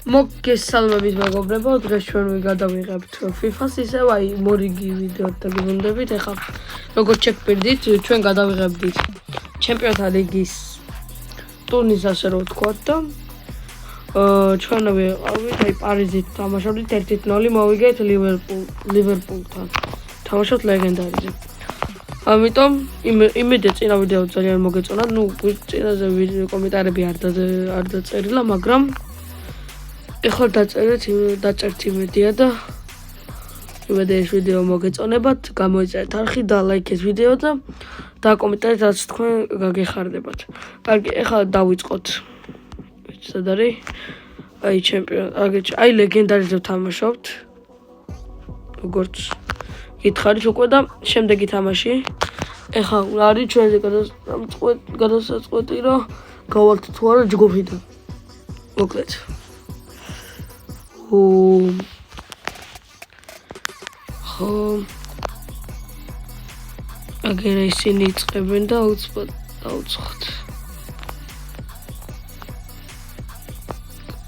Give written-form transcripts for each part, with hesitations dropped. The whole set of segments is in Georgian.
მოგესალმებით მეგობრებო, დღეს ჩვენ გადავიღებთ FIFA-ს, ისევ აი მორიგი ვიდეოთ და გიგვინდებით. ეხლა როგორც შეგვპირდით, ჩვენ გადავიღებდით ჩემპიონთა ლიგის ტურნირს, ასე რომ ვთქვათ და ჩვენ ვიყავით აი პარიზით თამაშობდით 1-0 მოვიგეთ ლივერპულთან. თამაშობთ ლეგენდარიზე. ამიტომ იმედია წინა ვიდეო ძალიან მოგეწონათ. ნუ წინაზე კომენტარები არ დაწერილა, მაგრამ ეხლა დაწერთ იმედია და იმედია ეს ვიდეო მოგეწონებათ, გამოიწერეთ არხი და ლაიქეთ ვიდეო და დაკომენტარეთ რაც თქვენ გაგეხარდებათ. კარგი, ეხლა დავიწყოთ. სად არის? აი აი ლეგენდარიზე ვთამაშობთ. როგორც გითხარით უკვე და შემდეგი თამაში. ეხლა არის ჩვენზე გადასაწყვეტი რომ გავალთ თუ არა ჯგუფიდან. მოკლედ. აგერ ისინი იწყებენ და უცბად დავუცხოთ.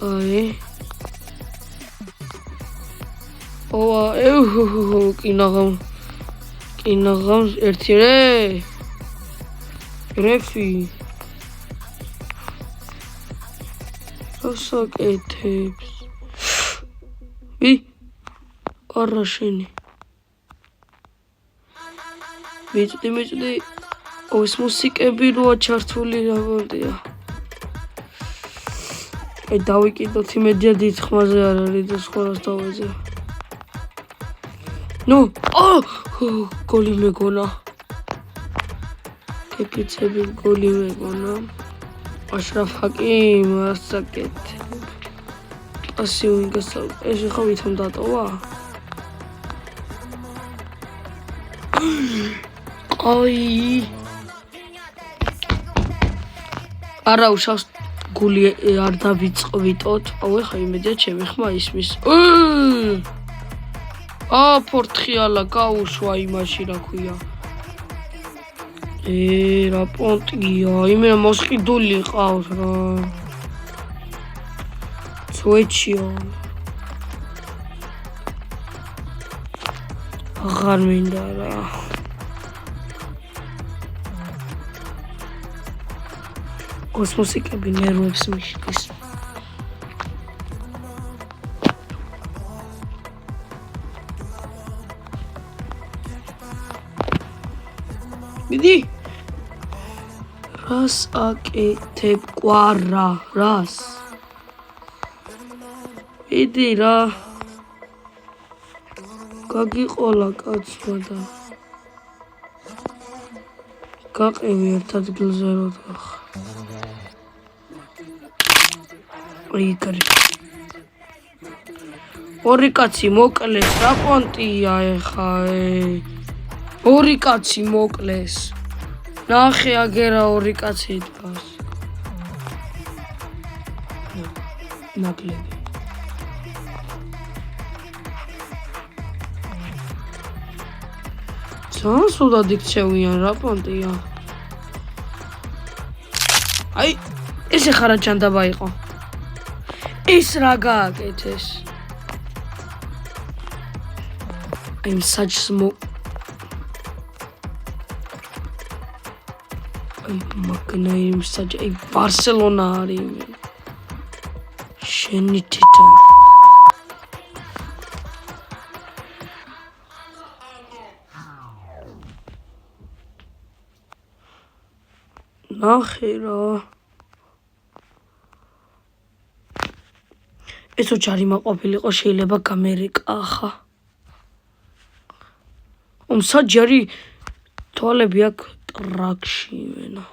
აი. კინაღამ ერთი რეფი. როსაკეთებს. არა შენი. მიწდი. ეს მუსიკები როა ჩართული რაღაცია. აი დავიკიდოთ იმედია დიდ ხმაზე არ არის და სხვა რას დავეძე. ნუ, გოლი მეგონა. კეპიცები გოლი მეგონა. აშრაფ ჰაკიმ ასაკეთ. ასე ვინგასა ეს ხა ვითომ დატოვა? აი. არა უშავს გული არ დავიწყვიტოთ. აუ ეხა იმედია ჩემი ხმა ისმის. ფორთხიალა გაუშვა იმაში რა ქვია. რა პონტია, იმენა მოსყიდული ყავს რა. სუეჩიო. აღარ მინდა რა. კოსმოსიკები ნერვებს მიშკის. მიდი. რას აკეთებ კვარა, რას? მიდი რა. გაგიყოლა კაცმა და გაყევი ერთ ადგილზე რო დახ. იგრი. ორი კაცი მოკლეს, რა პონტია ეხა ორი კაცი მოკლეს. ნახე აგერა ორი კაცი დგას. ნაკლები. ძალიან სულად იქცევიან რა პონტია. აი, ესე ხარა ჩანდაბა იყო. ეს რა გააკეთეს? I'm such smoke. I'm such a Barcelona არის. შენი თითო. ნახე რა. ეს ოჯარი მაყოფილიყო შეიძლება გამერიკახა. საჯარი თვალები აქ ტრაქში იმენა.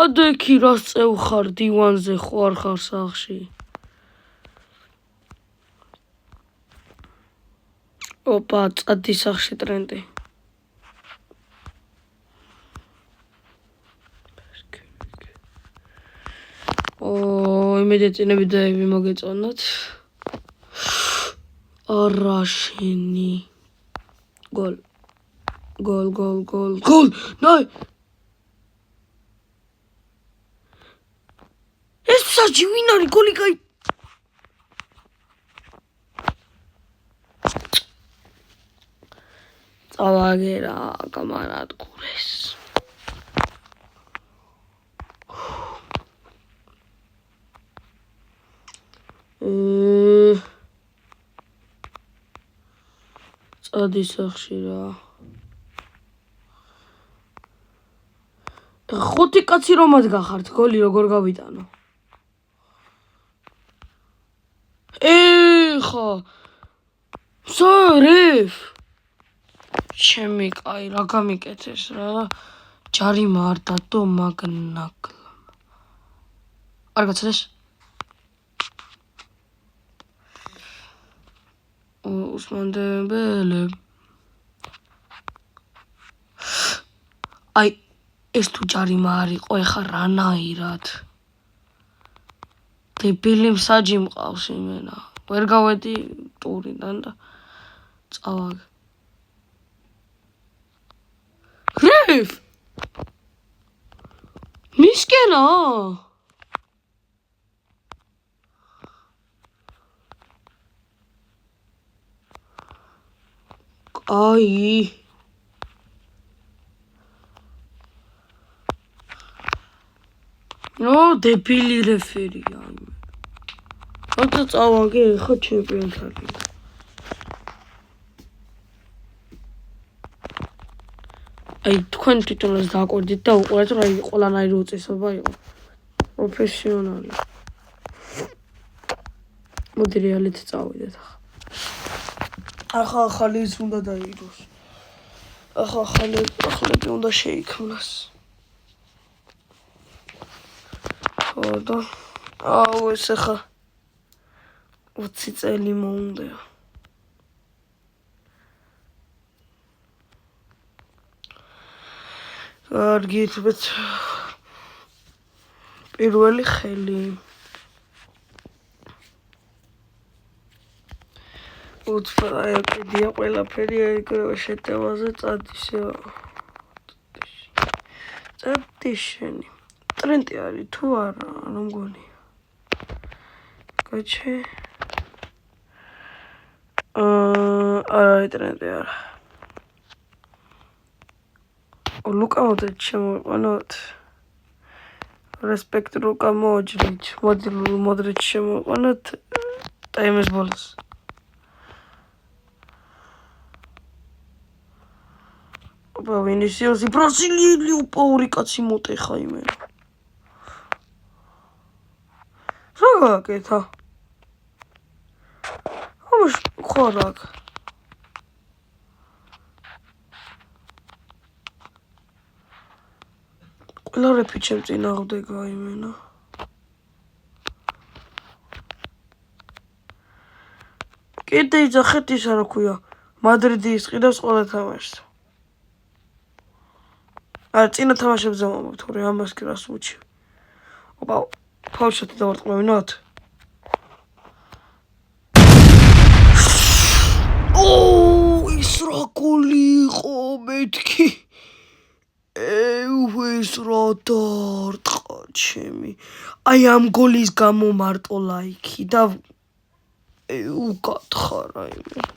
ადექი რას წევხარ დივანზე ხო არ ხარ სახლში? ოპა, წადი სახლში ტრენდი. იმედია წინა ვიდეოები მოგეწონათ. არა შენი. გოლ. ნაი. ეს საჯი ვინ არის გოლი გაი წავაგერა გამარად გურეს წადის სახში რა ხუთი კაცი რომ ადგახართ გოლი როგორ გავიტანო ხა სორიფ ჩემი კაი რა გამიკეთეს რა ჯარი მარდა დო მაგნაკლა არ გაცდეს უსმანდებელი აი ეს თუ ჯარი მარიყო ეხა რანაირად დებილი მსაჯი მყავს იმენა ვერ გავედი ტურიდან და წავაგ რიფ მისკენა აი ნო დებილი რეფერია ხოდა წავაგე ხო ჩემპიონთა ლიგა აი თქვენ თვითონაც დააკვირდით და უყურეთ რა ყველანაირი უწესობა იყო პროფესიონალი მოდი რეალით წავიდეთ ახლა ახალი ის უნდა დაიგოს ახალი უნდა შეიქმნას ხოდა აუ ეს ახლა 20 წელი მოუნდა კარგი თვით პირველი ხელი უცბაია კიდია ყველაფერი ეგრევე შეტევაზე წადისო წადიშენი ტრენტი არის თუ არა რომ გონია კაჩე არა ტრენტი არა ლუკა მოდრიჩ შემოიყვანოთ რესპექტ ლუკა მოდრიჩ შემოიყვანოთ ტაიმის ბოლოს აბა ვინისიუსი ბრაზილიელი უპაური კაცი მოტეხა იმენა რა გაკეთა ამაშ ხორაკ ყველა რეფი ჩემ წინააღმდეგა იმენა კიდე იძახეთ ისა რა ქვია მადრიდი ისყიდავს ყველა თამაშს არა წინა თამაშებზე მომავ თორე ამას კი რას უჩი ოპა ფაუშათი დავარტყმევინოთ ის რა გოლი იყო მეთქი ეს რა დარტყა ჩემი აი ამ გოლის გამო მარტო ლაიქი და უკათხარა იმენა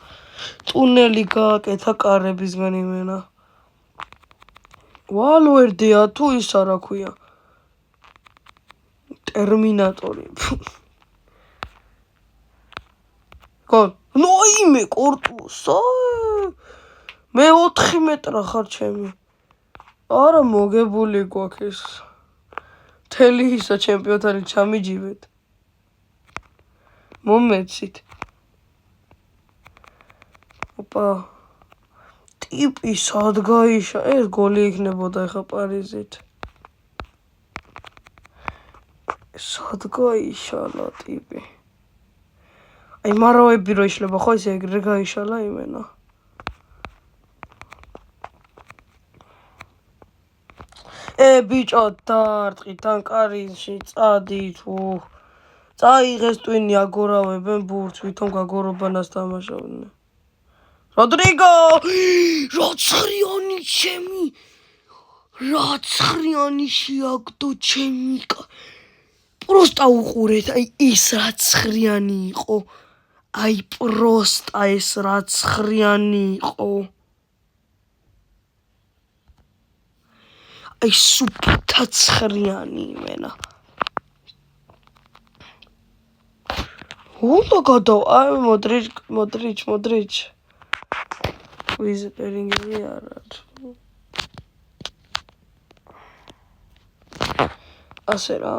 ტუნელი გააკეთა კარებისგან იმენა ვალვერდია თუ ისა რა ქვია ტერმინატორი გოლ ნო იმე კორტუსა მე 4 მეტრა ხარ ჩემი არა მოგებული გვაქვს თელი ისა ჩემპიონთა ლიგა ჩამიჯივეთ მომეცით ოპა ტიპი სად გაიშა ეს გოლი იქნებოდა ხა პარიზით სად გაიშალა ტიპი აი მარავები რო იშლება ხო ესე ეგრე გაიშალა იმენა ბიჭო დარტყი თან კარინში წადი თუ წაიღეს ტვინი აგორავებენ ბურთს ვითომ გაგორობანას თამაშობდნენ როდრიგო რაცხრიანი ჩემი რაცხრიანი შეაგდო ჩემი პროსტა უყურეთ, აი ის რა ცხრიანი იყო. აი პროსტა ეს რა ცხრიანი იყო. აი სუფთა ცხრიანი იმენა. უნდა გადა, აი მოდრიჩ. ვიზპერინგერი არა. ასე რა.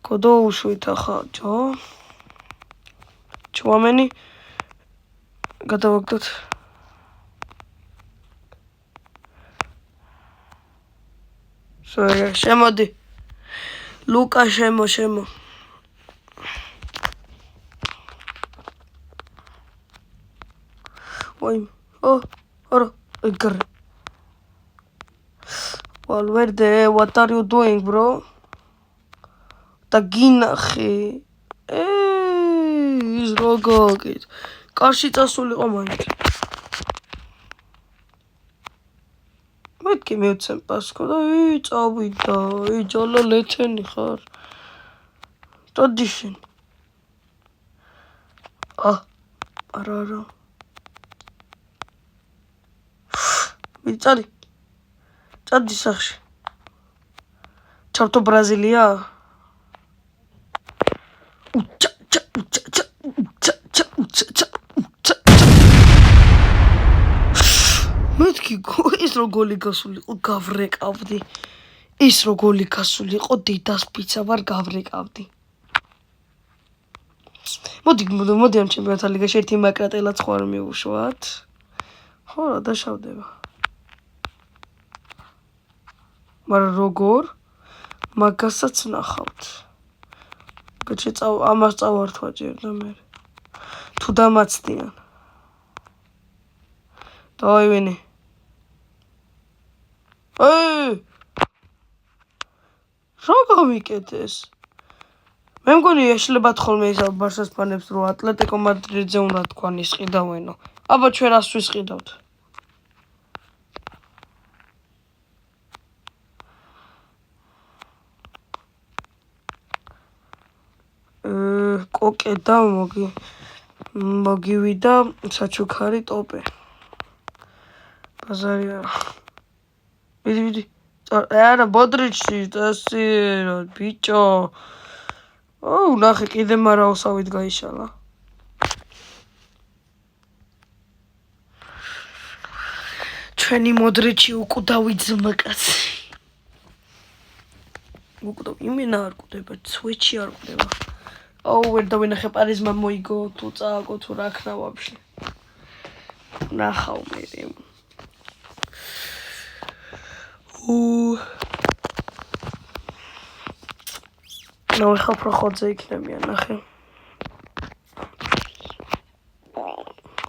გოდო უშვით ახლა, ჩუამენი გადავაგდოთ. შემოდი. ლუკა შემო. Ой, ora, Edgar. Valverde, what are you doing, bro? Taginakhi. Is rogogit. Qarshi წასულიყო მაინც. მეთქი მივცემ პასკო და წავიდა. ჯალა ლეთენი ხარ. ტოდიშენ. არა. წადი სახში. ჩავთო ბრაზილია? მეთქი ის რო გოლი გასულიყო გავრეკავდი. ის რო გოლი გასულიყო დიდას პიცა ვარ გავრეკავდი. მოდი ამ ჩემპიონთა ლიგაში ერთი მაკრატელაც ხო არ მივუშვათ. ხო რა დაშავდება. მაგრამ როგორ მაგასაც ნახავთ. ამას წავართვა ჯერ და მე. თუ დამაცდიან. დავივინე. რა გამიკეთეს? მე მგონი ეშლებათ ხოლმე ის ბარსას ფანებს რომ ატლეტიკო მადრიდზე უნდა თქვან ისყიდავენო. აბა ჩვენ რას ვისყიდავთ? კოკე და მოგივიდა საჩუქარი ტოპე. ბაზარი არა. ვიდი. არა ბოდრიჩი დასი ბიჭო. ნახე კიდე მარაოსავით გაიშალა. ჩვენი მოდრიჩი უკვდავი ძმაკაცი. იმენა არ კვდება, სვეჩი არ კვდება. ვერ დავინახე პარიზმა მოიგო თუ წააგო თუ რა ქნა ვაფშე. ნახავ მე. ხა პროხოძე იქნებიან, ნახე.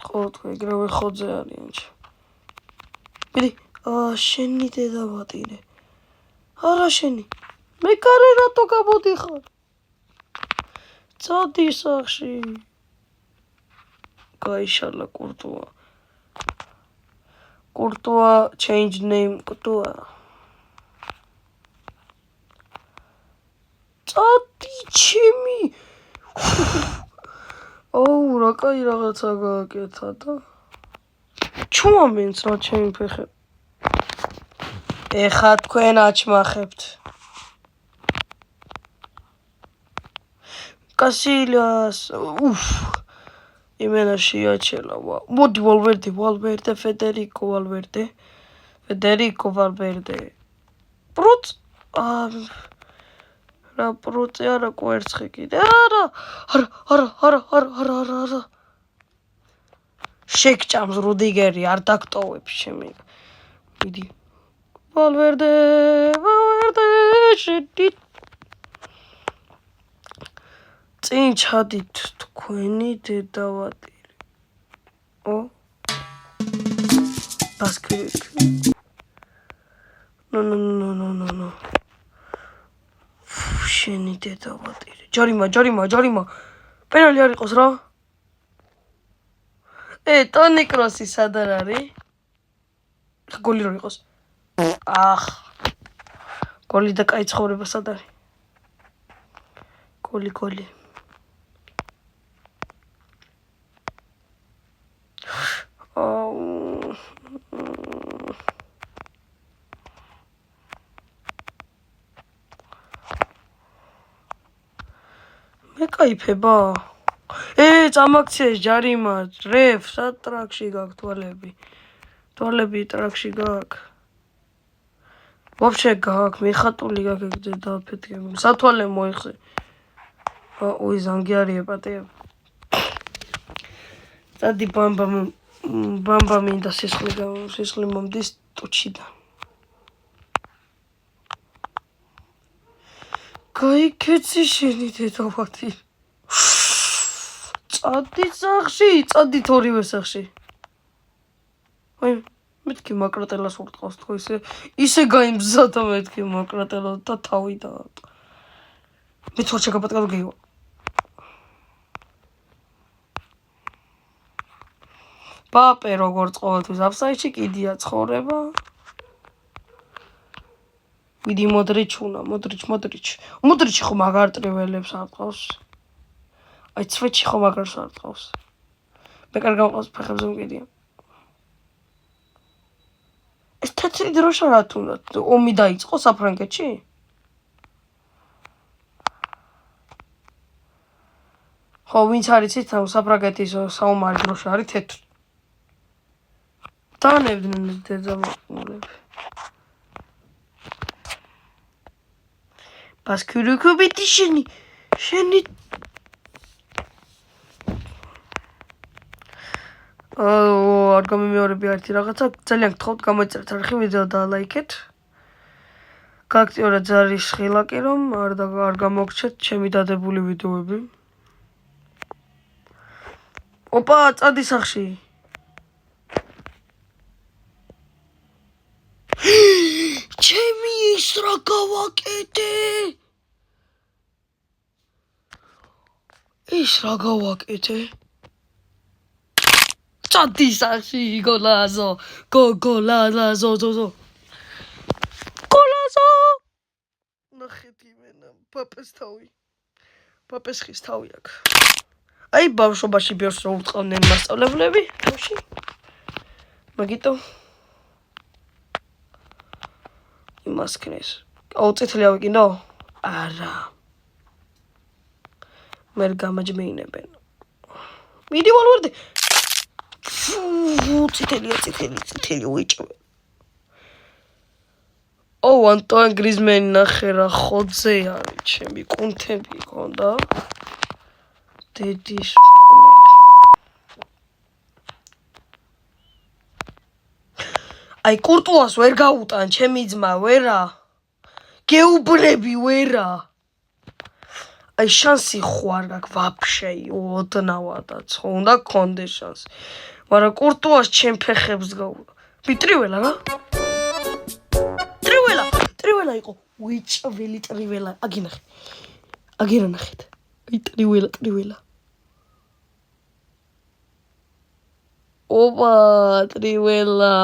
ხო, თქვი ეგრევე ხოძე არიან. მიდი, შენი დედავატირე. არა შენი. მე კარე რატო გამოდიხარ? წადი სახში. გაიშალა კურტუა change name კურტუა. წადი ჩემი. რა კაი რაღაცა გააკეთა და. ჩუამენს რა ჩემი ფეხე. ეხა თქვენ აჩმახებთ. კასილიას. იმენა შეაჩელა. მოდი ვალვერდე, ფედერიკო ვალვერდე. პრუც. რა პრუცი არა კვერცხი კიდე. არა. შეკჭამს რუდიგერი არ დაგტოვებს შემი. მიდი. ვალვერდე, შედი. წინ ჩადით თქვენი დედავატირი. ბასკრიკ. ნო. შენი დედავატირი. ჯარიმა. პენალი არ იყოს რა. ტონი კროსი სადარ არის? გოლი რო იყოს. გოლი და კაი ცხოვრება სად არის? გოლი. მე кайფება. წამაქციეს ჯარიმად, რევ, სად ტრაქში გაქვს თვალები? თვალები ტრაქში გაქვს. Вообще გაქვს, მიხატული გაქვს დაფეთქებული. სათვალე მოიხსე. ოი, ზანგი არის ეპატია. Წადი ბამბა მინდა სისხლი მომდის ტუჩიდან. გაიქეცი შენი დედავათი. წადი სახში, წადით ორივე სახში. აი, მეთქი მაკრატელას ურტყავს თქო ისე გაიმზადა მეთქი მაკრატელა და თავი დაატყა. მე თორ შეგაპატკა და გეივა. პაპე როგორც ყოველთვის აფსაიდში კიდია ცხოვრება. მიდი მოდრიჩუნა, მოდრიჩი ხო მაგარ ტრიველებს არტყავს. აი ცვეჩი ხო მაგარს არტყავს. მე კარგ გამყავს ფეხებზე მკიდია. ეს თეთრი დროშა რა თუნდა? ომი დაიწყო საფრანგეთში? ხო, ვინც არის იცით, საფრანგეთის საომარი დროშა არის თეთრი. დანებდნენ დედამამულები. ბასკურიკუბიტი შენი არ გამიმეორები ერთი რაღაცა, ძალიან გთხოვთ გამოიწერეთ არხი ვიდეო და ლაიქეთ. გააქტიურეთ ზარის ხილაკი რომ არ გამოგრჩეთ ჩემი დადებული ვიდეოები. ოპა, წადი სახში. ჩემი ის რა გავაკეთე? წადი სახში, გოლაზო. ნახეთ იმენა, პაპეს თავი. პაპეს ხის თავი აქვს. აი, ბავშვობაში ბევრს რო ურტყავდნენ მასწავლებლები, თავში. მაგიტო იმას ქნეს. წითელი ავიკინო? არა. მე გამაჯმეინებენ. მიდი ვალვარდი. წითელი უიჭმე. ანტუან გრიზმენი ნახე რა ხოძე არის, ჩემი კუნთები ქონდა. დედის პუნელი. აი კურტუას ვერ გაუტან, ჩემი ძმა, ვერა. გეუბნები, ვერა. აი შანსი ხوار გაქვს ვაფშე, ოდნავადაც, უნდა გქონდეს შანსი. მაგრამ კურტუას ჩემ ფეხებს გაუდა. ტრიველა რა? ტრიველა იყო, უიჭველი ტრიველა. აგინახე. აგერა ნახეთ. აი ტრიველა. ოპა, ტრიველა.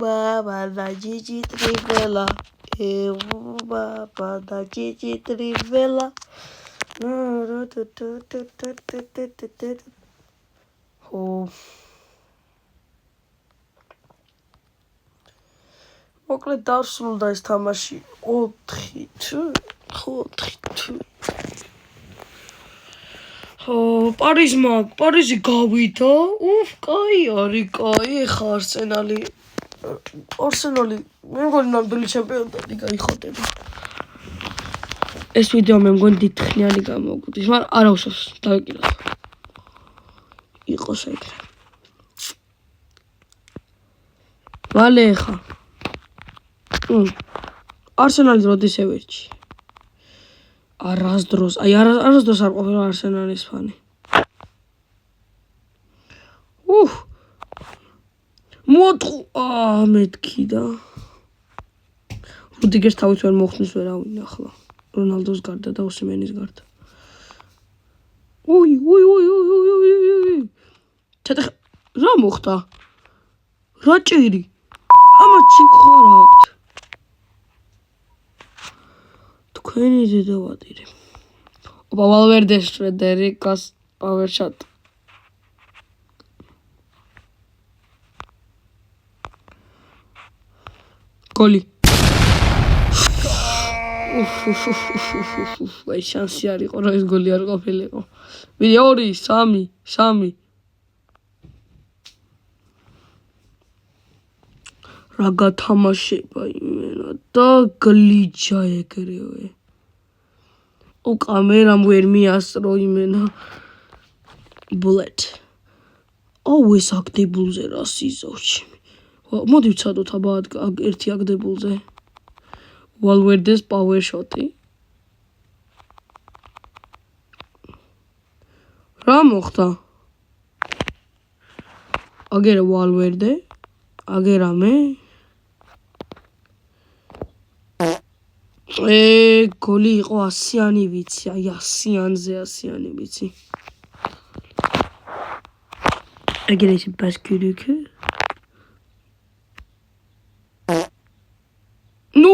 ბაბა და ჯიჯი ტრიველა. ბაბა და ჯიჯი ტრიველა. მოკლედ დასრულდა ეს თამაში 4-2. პარიზი გავიდა. კაი არის, კაი. ეხა არსენალი მე მგონი ნამდვილი ჩემპიონატი გაიხოტება. ეს ვიდეო მე მგონი დიდხნიანი გამოგვდის, მაგრამ არა უშავს დავიკიდოთ. იყო საერთოდ. ვალე ეხა. არსენალის როდის ევერჩი. არასდროს არ ყოფილა არსენალის ფანი. მეთქი და რუდიგერს თავის ვერ მოხსნის ვერავინ ახლა. რონალდოს გარდა და ოსიმენის გარდა. ოი. რა მოხდა? რა ჭირი? ამათ სიხوار აქვს. თქვენი დედავატირე. ოპა ვალვერდეს ფრედერიკას power shot. გოლი. აი შანსი არ იყო რა ეს გოლი არ ყოფილიყო. ვიდე 2 3 რა გათამაშება იმენა და გლიჯა ეგრევე. კამერამ ვერ მიასწრო იმენა. Bullet. Always აკდებულზე რა სიზავში. მოდი ვცადოთ აბა ერთი აკდებულზე. Valverde's power shot-ი. რა მოხდა? აგერა Valverde, აგერა მე. გოლი იყო 100-იანი ვიცი, აი 100-იანზე 100-იანი ვიცი. აგერა ის ბასკირიკი. ნუ!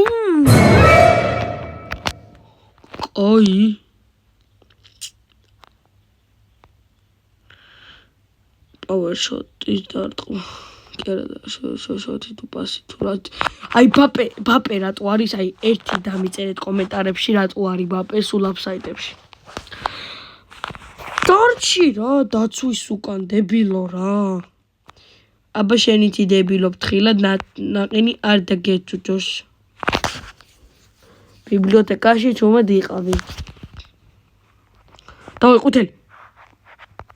აი power shot-ის დარტყმა. კი არა და შოთი თუ პასი თუ რა. აი ბაპე რატო არის? აი ერთი დამიწერეთ კომენტარებში რატო არის ბაპე სულ აფსაიდებში. დარჩი რა დაცვის უკან დებილო რა. აბა შენითი დებილობ თხილად ნაყინი არ დაგეჭუჭოს. ბიბლიოთეკაში ჩუმად იყავი. დავი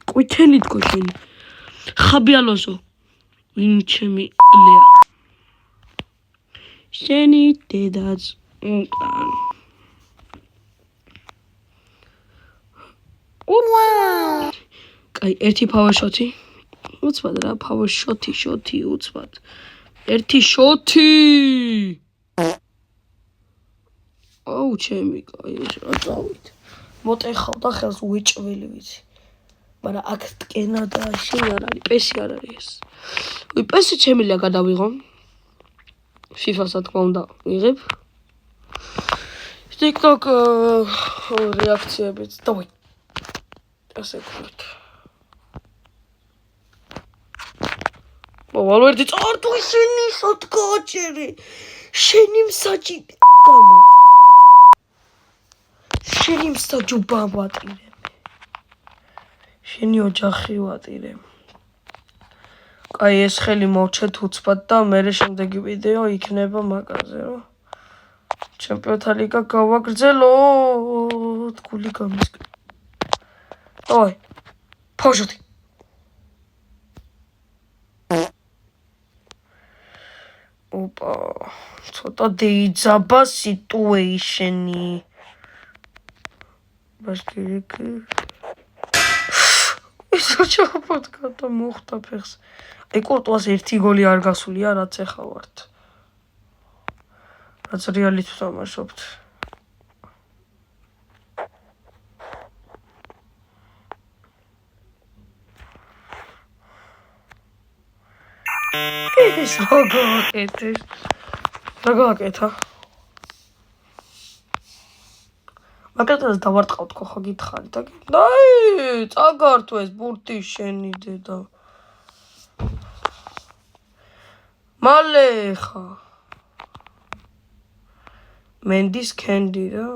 ყვითელი თქო შენი. ხაბი ალონსო. ვინ ჩემი ლეა. შენი დედაც უკან. კაი ერთი power shot-ი. უცბად რა power shot-ი უცბად. ერთი shot-ი. აუ ჩემი კაი ეს რა წავით. მოტეხავ და ხელს უეჭველი ვიცი. მაგრამ აქ ტკენა და შენ არ არის, პესი არ არის ეს. ვი პესი ჩემილია გადავიღო. FIFA-ს თქმა უნდა ვიღებ. TikTok რეაქციებიც დავი. ასე ვქოთ. Valverde წარტუ შენი სათქაჭერი. შენი მსაჯი გამო. შენი მსაჯი ბაბატირე. შენი ოჯახი ვატირე. კაი ეს ხელი მოვჩეთ უცბად და მერე შემდეგი ვიდეო იქნება მაგაზე რომ ჩემპიონთა ლიგა გავაგრძელოთ. გული გამისკენ. ой, ფოჟოთი. ოპა, ცოტა დაიძაბა სიტუეიშენი. ბასკირიკი. ისო ჩაფოთქა და მოხდა ფეხს. აი კურტუას ერთი გოლი არ გასულია, რაც ეხა ვართ. რაც რეალით ვთამაშობთ. ეს რა გააკეთა? მაგათაც დავარტყავთ ხო გითხარი და აი წაგართო ეს ბურთი შენი დედა. მალე ხა მენდის კენდი რა.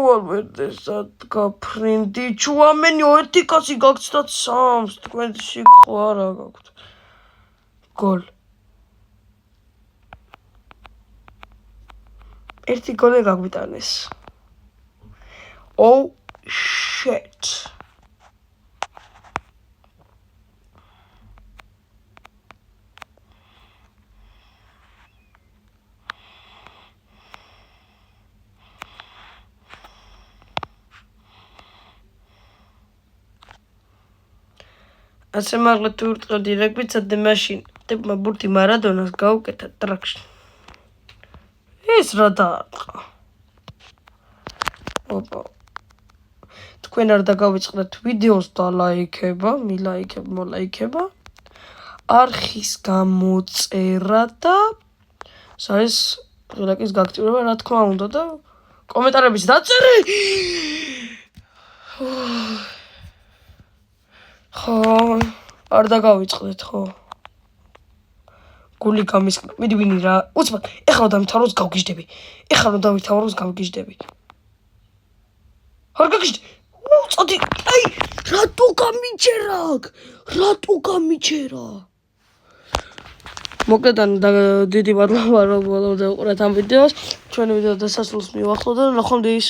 Valverde-სად გაფრინდი ჩუამენი ერთი კაცი გაგცდათ 3-ს თქვენში ხო არა გაქვთ. გოლ. ერთი გოლი გაგვიტანეს. Oh shit. ასე მაგლა თუ ურტყევდი რეგვიცადე მაშინ ტიპმა ბურთი მარადონას გაუკეთა ტრაქში. ეს რა დაარტყა. ოპა. თქვენ არ დაგავიწყდეთ ვიდეოს და ლაიქება, მილაიქება, მოლაიქება. არხის გამოწერა და ეს ღილაკის გაქტირება რა თქმა უნდა და კომენტარების დაწერე. ხო, არ დაგავიწყდეთ, ხო. გული გამისკნა. მიდი ვინი რა. უცბად, ეხლა დამთავროს გავგიჟდები. არ გაგიჟდე. უწოდი, აი, რატო გამიჩერა? მოკლედ დიდი მადლობა რომ უყურეთ ამ ვიდეოს. ჩვენი ვიდეო დასასრულს მივახტო და ნახვამდის.